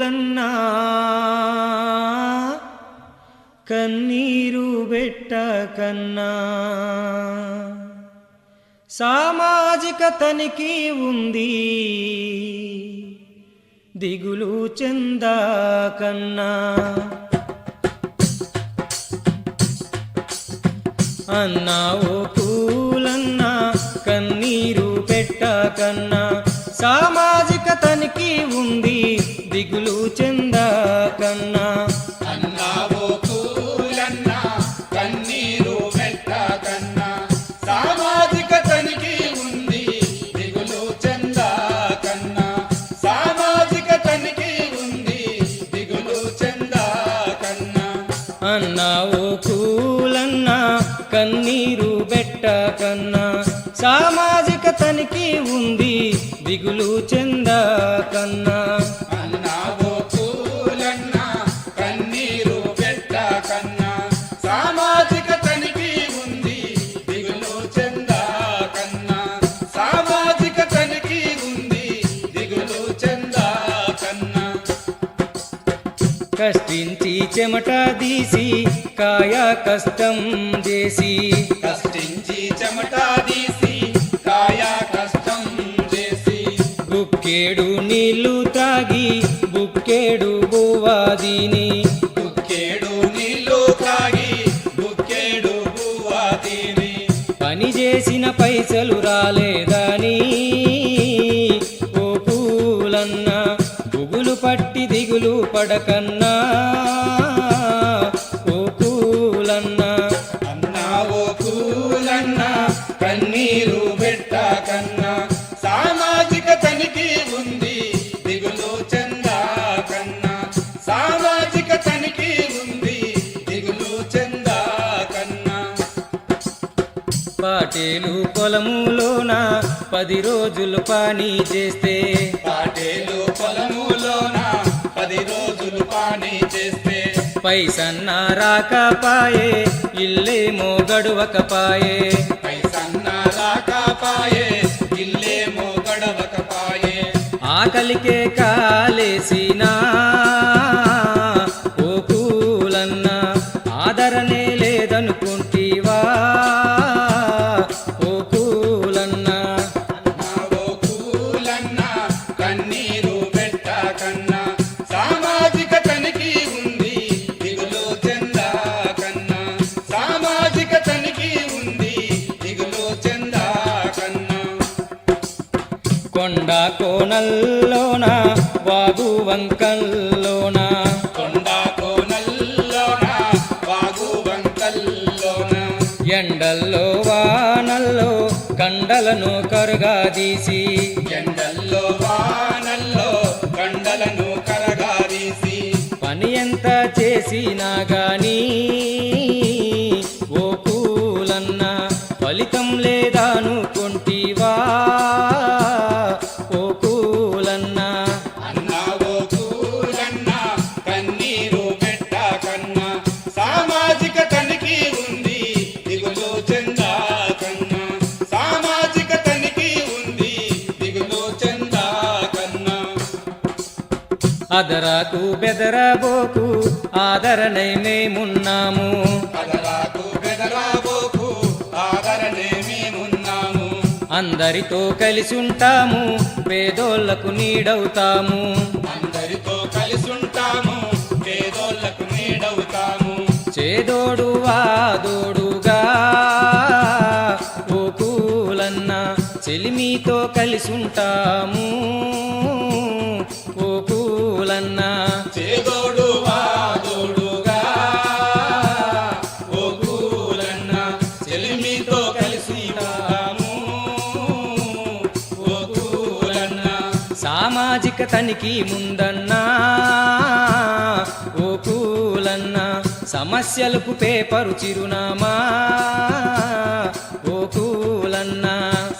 కన్నా కన్నీరు పెట్టకన్నా సామాజిక తనిఖీ ఉంది దిగులు చెందకన్నా అన్నా ఓ పూలన్నా కన్నీరు పెట్టకన్నా సామాజిక తనిఖీ ఉంది దిగులు చెందకన్నా అన్నా ఓ పూలన్నా కన్నీరు పెట్టకన్నా సామాజిక తనిఖీ ఉంది దిగులు చెందకన్నా సామాజిక తనిఖీ ఉంది దిగులు చెందకన్నా అన్నా ఓ పూలన్నా కన్నీరు పెట్టకన్నా సామాజిక తనిఖీ ఉంది దిగులు చెందకన్నా అన్నా ఓ పూలన్నా కన్నీరు పెట్టకన్నా సామాజిక తనిఖీ ఉంది దిగులు చెందకన్నా సామాజిక తనిఖీ ఉంది దిగులు చెందకన్నా కష్టించి చెమట తీసి కాయ కష్టం చేసి కష్టించి చెమట తీసి కాయ కష్టం చేసి బుక్కేడు నీళ్లు తాగి బుక్కేడు బువ్వాదిని బుక్కేడు నీళ్లు తాగి బుక్కేడు బువ్వాదిని పని చేసిన పైసలు రాలేదని ఓ పూలన్నా బుగులు పట్టి దిగులు పడకన్నా ఓ పూలన్నా అన్నా ఓ పూలన్నా కన్నీరు పెట్టకన్నా సామాజిక తనిఖీ ఉంది దిగులు చెందకన్నా సామాజిక తనిఖీ ఉంది దిగులు చెందకన్నా పాటేలు పొలములోన 10 రోజులు పని చేస్తే పాటేలు పొలములోన 10 రోజులు పని చేస్తే పైసన్నా రాకపాయే ఇల్లేమో గడువకపాయే పైసన్నా రాకపాయే ఇల్లేమో గడవకపాయే ఆకలికే కాలేసినా ఓ పూలన్నా ఆదరణే లేదనుకుంటీవా ఓ పూలన్నా అన్నా ఓ పూలన్నా కన్నీరు పెట్టకన్నా సామాజిక తనిఖీ ఉంది దిగులు చెందకన్నా సామాజిక తనిఖీ ఉంది దిగులు చెందకన్నా కొండ కోనల్లోన వాగు వంకల్లోన కొండ కోనల్లోన వాగు వంకల్లోన ఎండల్లో వానల్లో కండలను కరుగాదీసి ఎండల్లో వానల్లో కండలను కరగారీసి పని ఎంత చేసినా గాని ఓ పూలన్నా ఫలితం లేదనుకుంటీవా ఓ పూలన్నా అన్నా ఓ పూలన్నా కన్నీరు పెట్టకన్నా సామాజిక తనిఖీ ఉంది దిగులు చెందకన్నా సామాజిక తనిఖీ ఉంది దిగులు చెందకన్నా అదరాకు బెదరబోకు ఆదరణై మేమున్నాము అదరాకు బెదరాబోకు ఆదరణే మేమున్నాము అందరితో కలిసి ఉంటాము పేదోళ్లకు నీడవుతాము అందరితో కలిసుంటాము పేదోళ్లకు నీడవుతాము చేదోడు వాదోడుగా ఓ పూలన్నా చెలిమితో కలిసి ఉంటాము ఓ పూలన్నా చేదోడు వాదోడుగా ఓ పూలన్నా చెలిమితో కలిసి ఉంటాము ఓ పూలన్నా సామాజిక తనిఖీ ముందన్నా ఓ పూలన్నా సమస్యలకు పేపరు చిరునామా ఓ పూలన్నా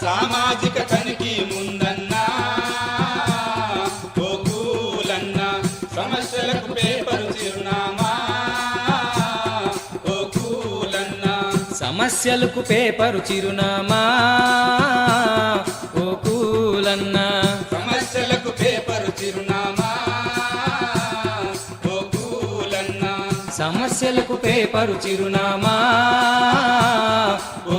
సామాజిక తనిఖీ ముందన్నా ఓ పూలన్నా సమస్యలకు పేపరు చిరునామా ఓ పూలన్నా సమస్యలకు పేపరు చిరునామా ఓ పూలన్నా సమస్యలకు పేపరు చిరునామా సమస్యలకు పేపరు చిరునామా ఓ